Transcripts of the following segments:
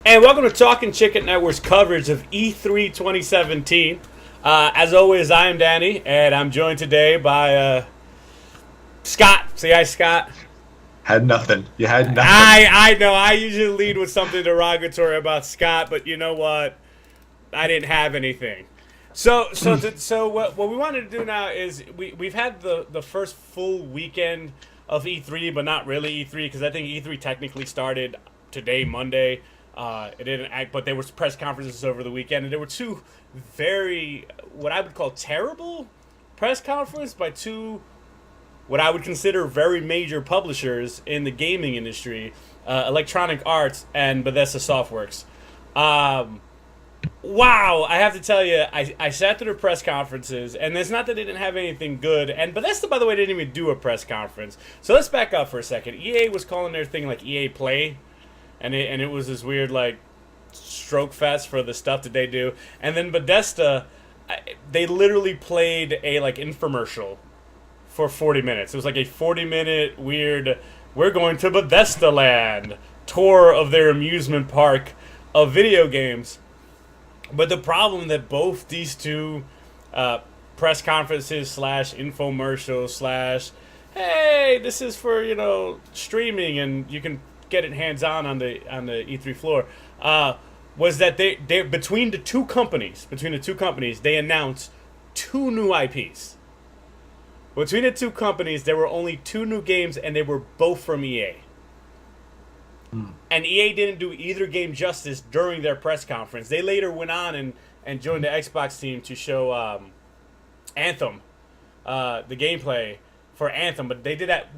Hey, welcome to Talking Chicken Network's coverage of E3 2017. As always, I am Danny, and I'm joined today by Scott. Say hi, Scott. Had nothing. You had nothing. I know. I usually lead with something derogatory about Scott, but you know what? I didn't have anything. So what we wanted to do now is we've had the first full weekend of E3, but not really E3 because I think E3 technically started today, Monday. It didn't act, but there were press conferences over the weekend, and there were two very, what I would call terrible press conferences by two, what I would consider very major publishers in the gaming industry, Electronic Arts and Bethesda Softworks. Wow, I have to tell you, I sat through the press conferences, and it's not that they didn't have anything good, and Bethesda, by the way, didn't even do a press conference. So let's back up for a second. EA was calling their thing like EA Play, and it was this weird like stroke fest for the stuff that they do. And then Bethesda, they literally played a like infomercial for 40 minutes. It was like a 40-minute weird, we're going to Bethesda Land tour of their amusement park of video games. But the problem that both these two press conferences / infomercials / hey, this is for streaming and you can get it hands-on on the E3 floor, was that they between the two companies, they announced two new IPs. Between the two companies, there were only two new games, and they were both from EA. And EA didn't do either game justice during their press conference. They later went on and joined the Xbox team to show Anthem, the gameplay for Anthem, but they did that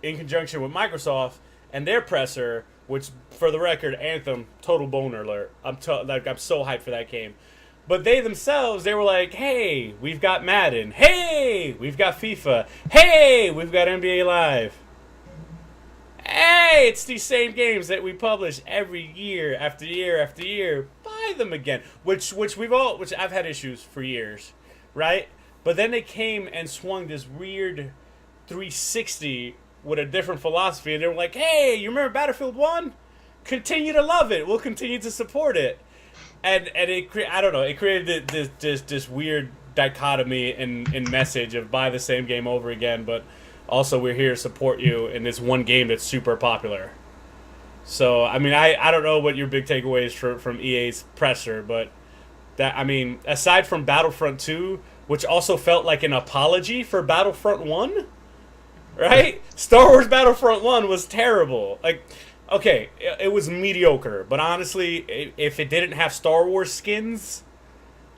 in conjunction with Microsoft and their presser, which, for the record, Anthem, total boner alert. I'm so hyped for that game. But they themselves, they were like, hey, we've got Madden. Hey, we've got FIFA. Hey, we've got NBA Live. Hey, it's these same games that we publish every year after year after year. Buy them again. Which I've had issues for years, right? But then they came and swung this weird 360 with a different philosophy, and they were like, hey, you remember Battlefield 1? Continue to love it. We'll continue to support it. And it created this weird dichotomy in message of buy the same game over again, but also we're here to support you in this one game that's super popular. So, I mean, I don't know what your big takeaway is from EA's presser, but aside from Battlefront 2, which also felt like an apology for Battlefront 1, right? Star Wars Battlefront 1 was terrible. Like, okay, it was mediocre, but honestly, if it didn't have Star Wars skins,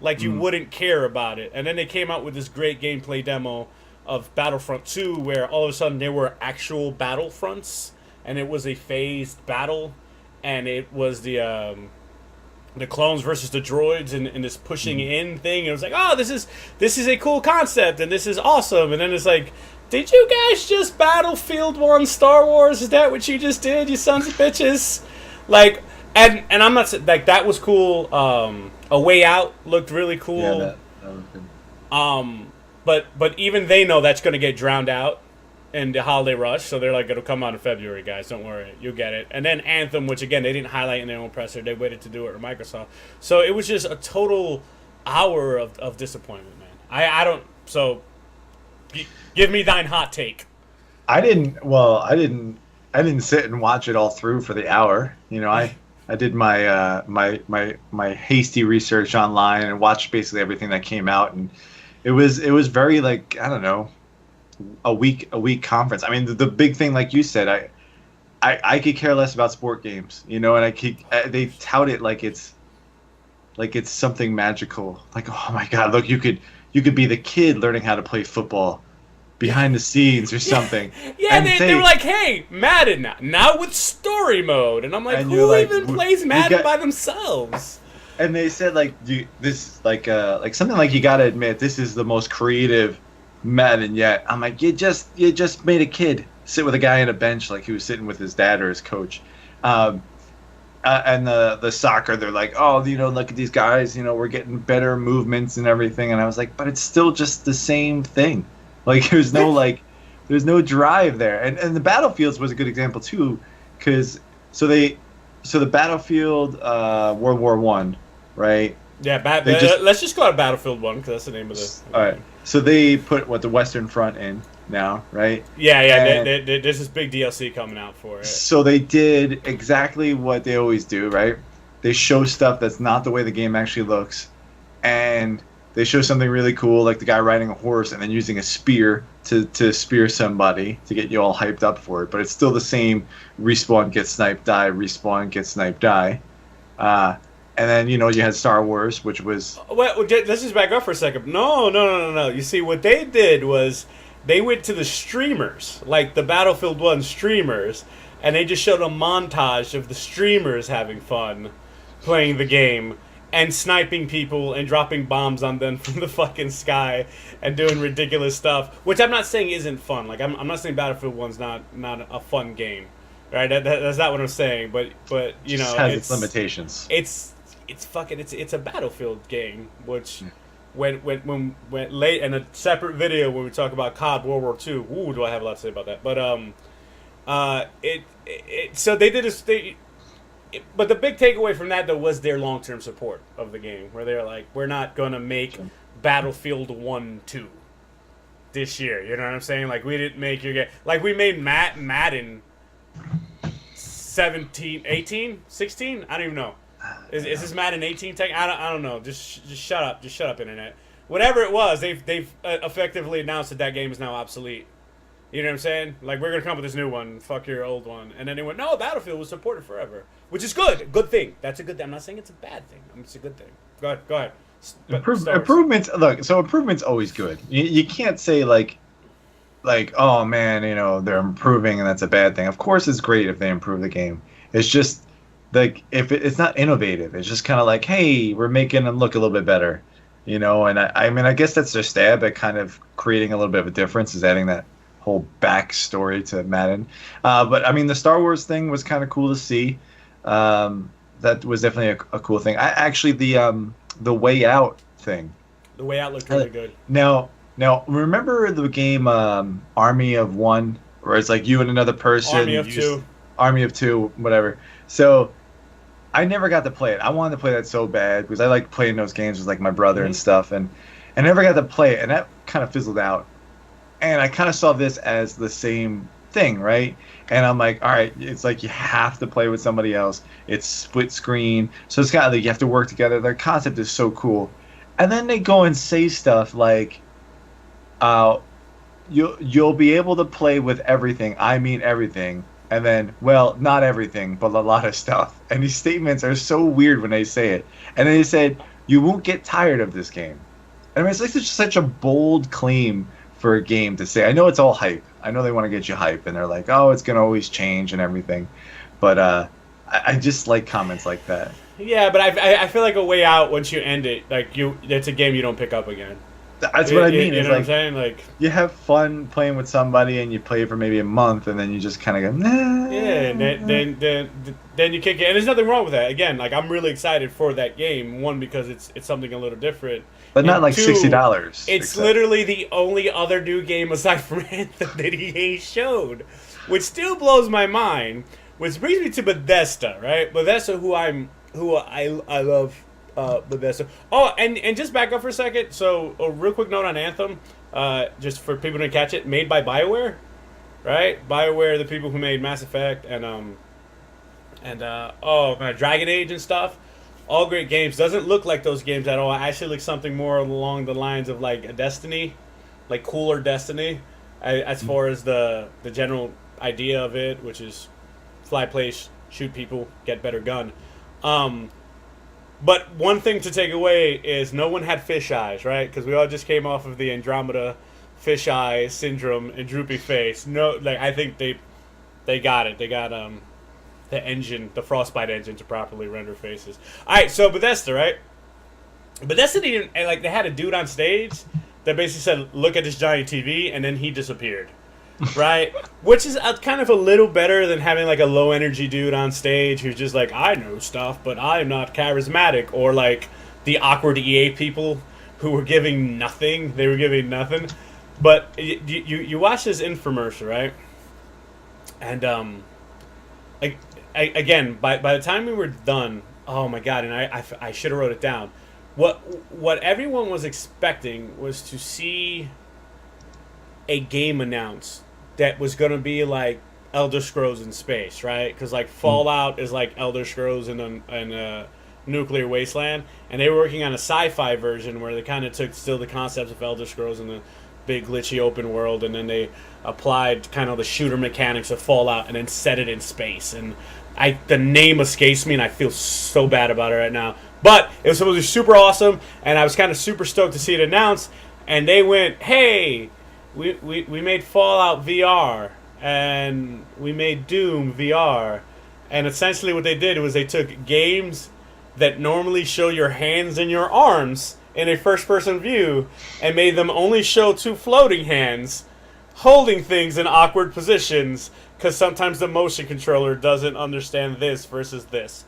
like, you wouldn't care about it. And then they came out with this great gameplay demo of Battlefront 2, where all of a sudden there were actual battlefronts, and it was a phased battle, and it was the clones versus the droids and this pushing in thing. It was like, oh, this is a cool concept, and this is awesome. And then it's like, did you guys just Battlefield 1 Star Wars? Is that what you just did, you sons of bitches? Like, and I'm not saying, like, that was cool. A Way Out looked really cool. Yeah, that was good. But even they know that's going to get drowned out in the holiday rush, so they're like, it'll come out in February, guys. Don't worry, you'll get it. And then Anthem, which again they didn't highlight in their own presser, they waited to do it with Microsoft. So it was just a total hour of disappointment, man. I don't. So give me thine hot take. I didn't sit and watch it all through for the hour. I did my my hasty research online and watched basically everything that came out, and it was very, like, I don't know, a week conference. I mean, the big thing, like you said, I could care less about sport games, and they tout it like it's something magical. Like, oh my God, look, you could be the kid learning how to play football behind the scenes or something. Yeah, they were like, hey, Madden now with story mode, and I'm like, who even plays Madden by themselves? And they said, like, something like, you gotta admit this is the most creative Madden yet. I'm like, you just made a kid sit with a guy on a bench like he was sitting with his dad or his coach. And the soccer, they're like, oh, look at these guys, we're getting better movements and everything. And I was like, but it's still just the same thing. Like, there's no drive there. And the Battlefields was a good example too, because so they so the Battlefield World War One, right? Yeah, They just let's just call it Battlefield 1 because that's the name of all the right. game. So they put what the Western Front in now, right? Yeah, yeah. And There's this big DLC coming out for it. so they did exactly what they always do, right? They show stuff that's not the way the game actually looks, and they show something really cool, like the guy riding a horse and then using a spear to spear somebody to get you all hyped up for it. But it's still the same: respawn, get sniped, die, respawn, get sniped, die. And then you had Star Wars, which was Well, let's just back up for a second. No. You see, what they did was they went to the streamers, like the Battlefield 1 streamers, and they just showed a montage of the streamers having fun playing the game and sniping people and dropping bombs on them from the fucking sky and doing ridiculous stuff, which I'm not saying isn't fun. Like, I'm not saying Battlefield 1's not a fun game, right? That's not what I'm saying, but just has its limitations. It's a Battlefield game, which when late in a separate video when we talk about COD World War II. Ooh, do I have a lot to say about that? But so they did but the big takeaway from that though was their long term support of the game, where they're like, we're not gonna make Battlefield 1-2 this year. You know what I'm saying? Like, we didn't make your game. Like, we made Madden 17, 18, 16. I don't even know. Is this Madden 18 tech? I don't know. Just shut up. Just shut up, internet. Whatever it was, they've effectively announced that game is now obsolete. You know what I'm saying? Like, we're gonna come up with this new one. Fuck your old one. And then they went, no, Battlefield was supported forever, which is good. Good thing. That's a good thing. I'm not saying it's a bad thing. It's a good thing. Go ahead. Improvements. Look, so improvements always good. You can't say like, oh man, they're improving and that's a bad thing. Of course, it's great if they improve the game. It's just like if it's not innovative, it's just kind of like, hey, we're making them look a little bit better, And I mean, I guess that's their stab at kind of creating a little bit of a difference, is adding that whole backstory to Madden. But I mean, the Star Wars thing was kind of cool to see. That was definitely a cool thing. The Way Out thing. The Way Out looked really good. Now, remember the game Army of One, where it's like you and another person. Army of Two, whatever. So I never got to play it. I wanted to play that so bad because I like playing those games with like my brother and stuff, and I never got to play it, and that kind of fizzled out. And I kind of saw this as the same thing, right? And I'm like, all right, it's like you have to play with somebody else. It's split screen, so it's kind of like you have to work together. The concept is so cool. And then they go and say stuff like, you'll be able to play with everything. I mean everything. And then, well, not everything, but a lot of stuff. And these statements are so weird when they say it. And then they said, you won't get tired of this game. I mean, it's like such a bold claim for a game to say. I know it's all hype. I know they want to get you hype, and they're like, oh, it's going to always change and everything. But I just like comments like that. Yeah, but I feel like A Way Out, once you end it, like it's a game you don't pick up again. That's what I mean. You know what I'm saying? Like, you have fun playing with somebody, and you play for maybe a month, and then you just kind of go, nah. Yeah, and then you kick it, and there's nothing wrong with that. Again, like, I'm really excited for that game. One, because it's something a little different, but not like two, $60. It's literally the only other new game aside from Anthem that EA showed, which still blows my mind. Which brings me to Bethesda, right? Bethesda, who I love. Bethesda. Oh, and just back up for a second. So, a real quick note on Anthem, just for people to catch it. Made by BioWare, right? BioWare, the people who made Mass Effect and Dragon Age and stuff. All great games. Doesn't look like those games at all. Actually, looks something more along the lines of like a Destiny, like cooler Destiny, as far as the general idea of it, which is fly place, shoot people, get better gun. But one thing to take away is no one had fish eyes, right? Because we all just came off of the Andromeda fish eye syndrome and droopy face. No, like I think they got it. They got the engine, the Frostbite engine, to properly render faces. All right, so Bethesda, right? Bethesda didn't like they had a dude on stage that basically said, "Look at this giant TV," and then he disappeared. Right? Which is kind of a little better than having like a low energy dude on stage who's just like, I know stuff, but I'm not charismatic. Or like the awkward EA people who were giving nothing. They were giving nothing. But you watch this infomercial, right? And like again, by the time we were done, oh my god, and I should have wrote it down. What everyone was expecting was to see a game announced that was going to be like Elder Scrolls in space, right? Because like Fallout is like Elder Scrolls in a nuclear wasteland, and they were working on a sci-fi version where they kind of took still the concepts of Elder Scrolls in the big glitchy open world, and then they applied kind of the shooter mechanics of Fallout and then set it in space. And the name escapes me, and I feel so bad about it right now. But it was supposed to be super awesome, and I was kind of super stoked to see it announced. And they went, "Hey, we made Fallout VR, and we made Doom VR." And essentially what they did was they took games that normally show your hands and your arms in a first-person view and made them only show two floating hands holding things in awkward positions, because sometimes the motion controller doesn't understand this versus this.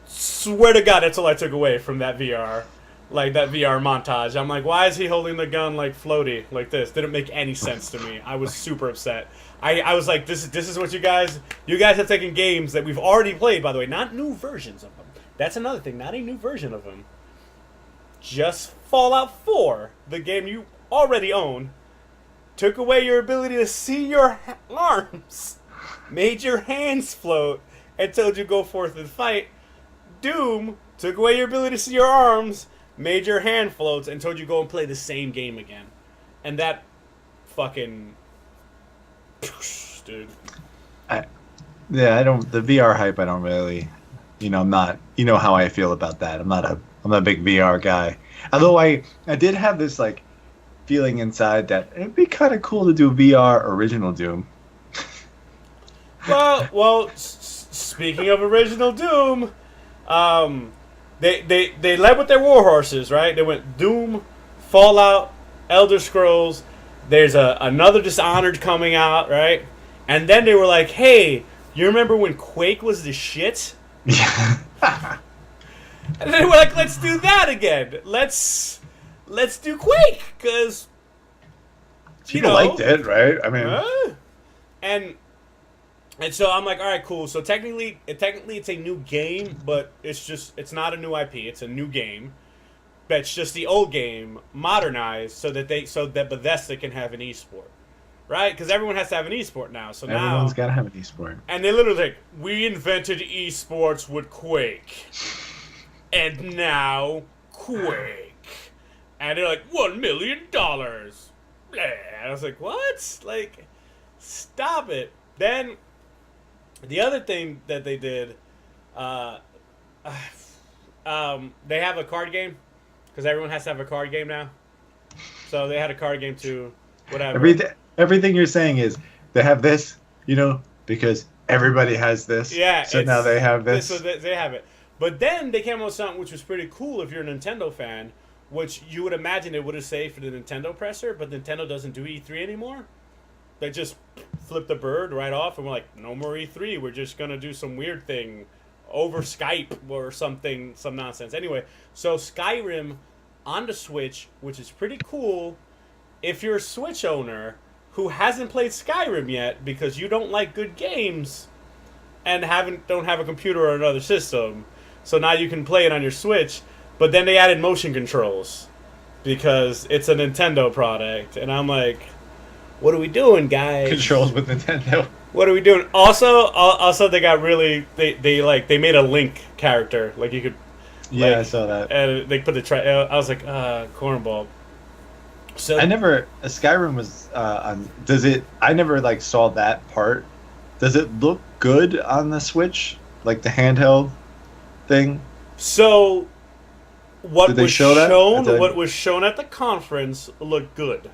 Swear to God, that's all I took away from that VR. Like, that VR montage. I'm like, why is he holding the gun like floaty, like this? Didn't make any sense to me. I was super upset. I was like, this is what you guys have taken games that we've already played, by the way, not new versions of them. That's another thing, not a new version of them. Just Fallout 4, the game you already own, took away your ability to see your arms, made your hands float, and told you go forth and fight. Doom took away your ability to see your arms, made your hand floats, and told you go and play the same game again. And that fucking... dude. I don't... The VR hype, I don't really... I'm not... You know how I feel about that. I'm not a big VR guy. Although I did have this, like, feeling inside that it'd be kind of cool to do VR original Doom. Well, speaking of original Doom... They led with their war horses, right? They went Doom, Fallout, Elder Scrolls. There's another Dishonored coming out, right? And then they were like, "Hey, you remember when Quake was the shit?" Yeah. And then they were like, "Let's do that again. Let's do Quake, because people liked it, right? I mean, And so I'm like, all right, cool. So technically it's a new game, but it's not a new IP. It's a new game. That's just the old game modernized so that Bethesda can have an esport, right? Because everyone has to have an esport now. So everyone's got to have an esport. And they literally like, we invented esports with Quake, and now Quake, and they're like $1 million. And I was like, what? Like, stop it. Then. The other thing that they did, they have a card game, because everyone has to have a card game now. So they had a card game too, whatever. Everything you're saying is they have this, because everybody has this. Yeah. So now they have this. So they have it. But then they came out with something which was pretty cool if you're a Nintendo fan, which you would imagine they would have saved for the Nintendo presser, but Nintendo doesn't do E3 anymore. They just flipped the bird right off, and we're like, no more E3. We're just going to do some weird thing over Skype or something, some nonsense. Anyway, so Skyrim on the Switch, which is pretty cool if you're a Switch owner who hasn't played Skyrim yet because you don't like good games and don't have a computer or another system. So now you can play it on your Switch, but then they added motion controls because it's a Nintendo product. And I'm like... what are we doing, guys? Controls with Nintendo. What are we doing? Also, they got really they made a Link character, like you could. Yeah, I saw that. And they put the I was like, cornball. So Skyrim was on. Does it? I never saw that part. Does it look good on the Switch, like the handheld thing? So, what was shown? That? What was shown at the conference looked good,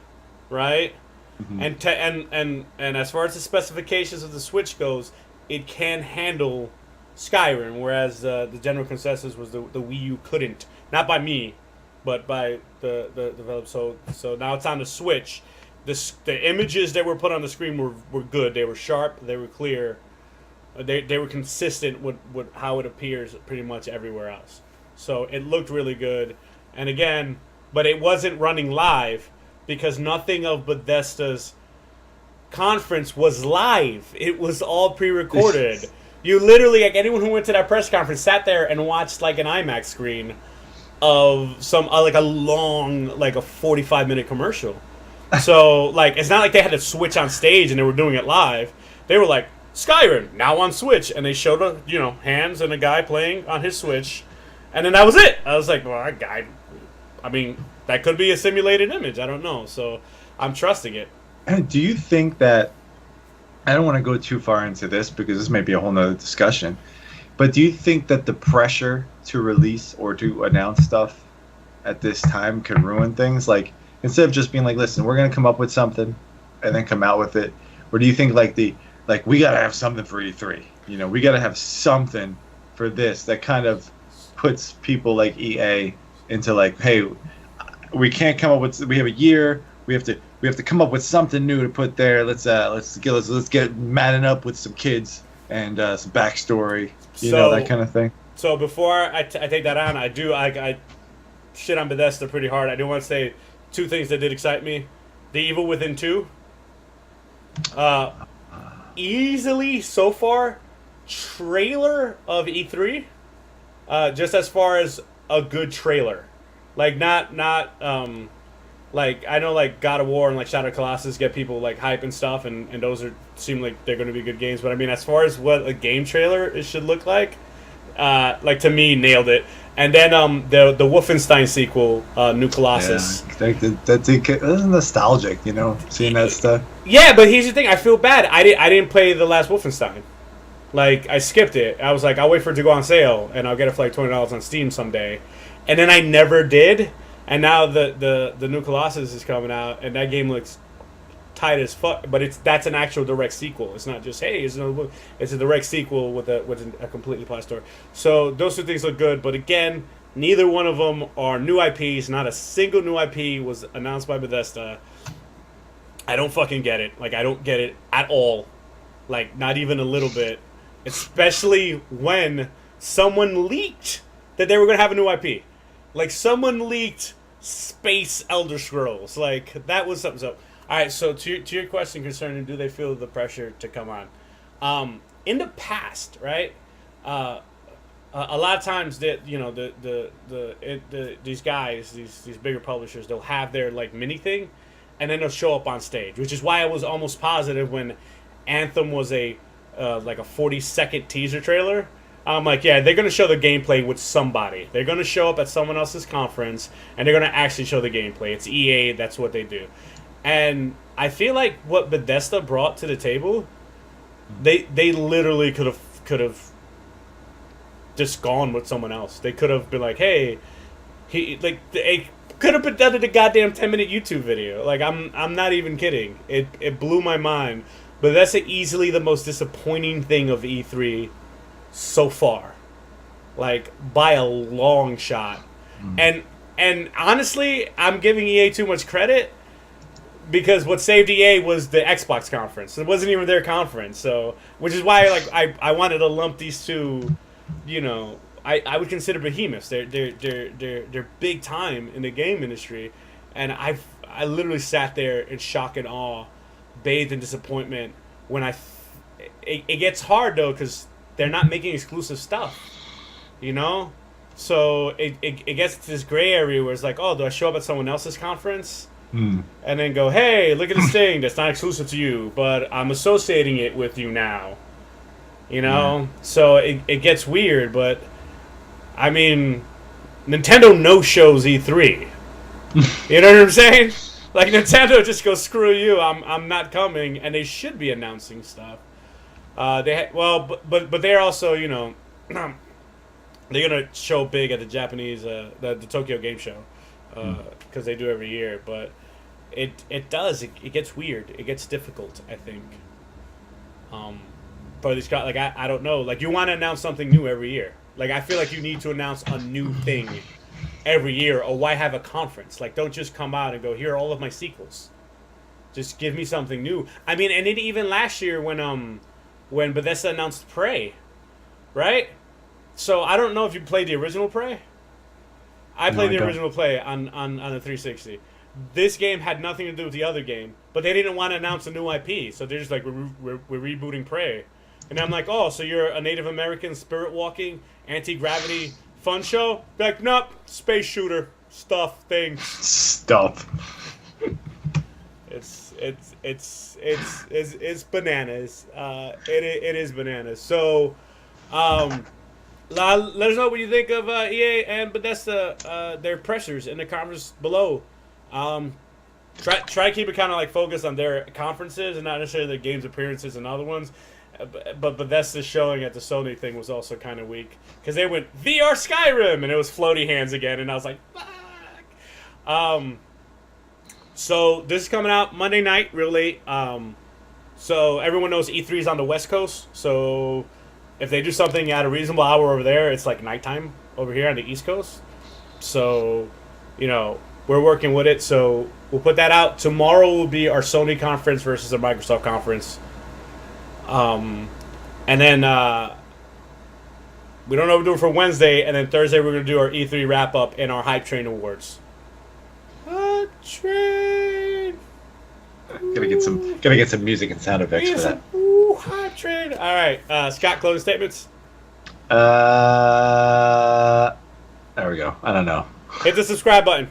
right? Mm-hmm. And as far as the specifications of the Switch goes, it can handle Skyrim, whereas the general consensus was the Wii U couldn't. Not by me, but by the developer. So now it's on the Switch. The images that were put on the screen were good. They were sharp. They were clear. They were consistent with how it appears pretty much everywhere else. So it looked really good. And again, but it wasn't running live, because nothing of Bethesda's conference was live. It was all pre-recorded. You literally, like, anyone who went to that press conference sat there and watched like an IMAX screen of some like a long, like a 45-minute commercial. So like, it's not like they had to switch on stage and they were doing it live. They were like, Skyrim now on Switch, and they showed hands and a guy playing on his Switch, and then that was it. I was like, well, I mean, that could be a simulated image. I don't know. So I'm trusting it. Do you think that, I don't want to go too far into this because this may be a whole nother discussion, but do you think that the pressure to release or to announce stuff at this time could ruin things? Like, instead of just being like, listen, we're going to come up with something and then come out with it, or do you think like we got to have something for E3? We got to have something for this that kind of puts people like EA into like, hey, we can't come up with, we have a year, we have to come up with something new to put there. Let's get maddened up with some kids and some backstory, that kind of thing. So before I take that on, I shit on Bethesda pretty hard. I do want to say two things that did excite me: The Evil Within 2. Easily so far, trailer of E3. Just as far as a good trailer, like not like, I know like God of War and like Shadow of the Colossus get people like hype and stuff, and those seem like they're going to be good games. But I mean, as far as what a game trailer it should look like to me, nailed it. And then the Wolfenstein sequel, New Colossus. Yeah, that's nostalgic, seeing that stuff. Yeah, but here's the thing: I feel bad. I didn't play the last Wolfenstein. Like, I skipped it. I was like, I'll wait for it to go on sale, and I'll get it for like $20 on Steam someday. And then I never did. And now the New Colossus is coming out, and that game looks tight as fuck. But that's an actual direct sequel. It's not just, hey, it's a direct sequel with a completely plot story. So those two things look good. But again, neither one of them are new IPs. Not a single new IP was announced by Bethesda. I don't fucking get it. Like, I don't get it at all. Like, not even a little bit. Especially when someone leaked that they were going to have a new IP. Like, someone leaked Space Elder Scrolls. Like, that was something. So, all right, so to your question concerning do they feel the pressure to come on. In the past, right, a lot of times that, these guys, these bigger publishers, they'll have their, like, mini thing, and then they'll show up on stage, which is why I was almost positive when Anthem was like a 40-second teaser trailer. I'm like, yeah, they're going to show the gameplay with somebody. They're going to show up at someone else's conference, and they're going to actually show the gameplay. It's EA, that's what they do. And I feel like what Bethesda brought to the table, they literally could have just gone with someone else. They could have been like, hey, they could have done it a goddamn 10-minute YouTube video. Like, I'm not even kidding. It blew my mind. But that's easily the most disappointing thing of E3 so far, like, by a long shot. And honestly, I'm giving EA too much credit, because what saved EA was the Xbox conference. It wasn't even their conference, so, which is why, like, I wanted to lump these two. I would consider behemoths. They're big time in the game industry, and I literally sat there in shock and awe, bathed in disappointment when it gets hard though, because they're not making exclusive stuff, so it gets to this gray area where it's like, oh, do I show up at someone else's conference and then go, hey, look at this thing that's not exclusive to you, but I'm associating it with you now, so it gets weird. But I mean, Nintendo no-shows E3. You know what I'm saying? Like, Nintendo just goes, screw you, I'm not coming, and they should be announcing stuff. But they're also, they're gonna show big at the Japanese, the Tokyo Game Show, because they do every year. But it gets weird, it gets difficult, I think. For these guys, like, I don't know, like, you want to announce something new every year. Like, I feel like you need to announce a new thing every year, or why have a conference? Like, don't just come out and go, here are all of my sequels. Just give me something new. I mean, and even last year when Bethesda announced Prey, right? So I don't know if you played the original Prey. I played the original Prey on the 360. This game had nothing to do with the other game, but they didn't want to announce a new IP, so they're just like, we're rebooting Prey. And I'm like, oh, so you're a Native American spirit walking anti-gravity fun show? They're like, nope, space shooter stuff thing. Stuff. It's bananas. It is bananas. So, let us know what you think of EA and Bethesda, their pressures in the conference below. Try to keep it kind of like focused on their conferences and not necessarily the games appearances and other ones. But Bethesda's showing at the Sony thing was also kind of weak because they went VR Skyrim and it was floaty hands again, and I was like, fuck. So this is coming out Monday night, real late. So everyone knows E3 is on the West Coast. So if they do something at a reasonable hour over there, it's like nighttime over here on the East Coast. So, we're working with it. So we'll put that out. Tomorrow will be our Sony conference versus the Microsoft conference. And then we don't know what we're doing for Wednesday. And then Thursday we're going to do our E3 wrap-up and our Hype Train Awards. Hype Train! Gotta get some music and sound effects for that. Ooh, Hype Train! All right, Scott, closing statements? There we go. I don't know. Hit the subscribe button.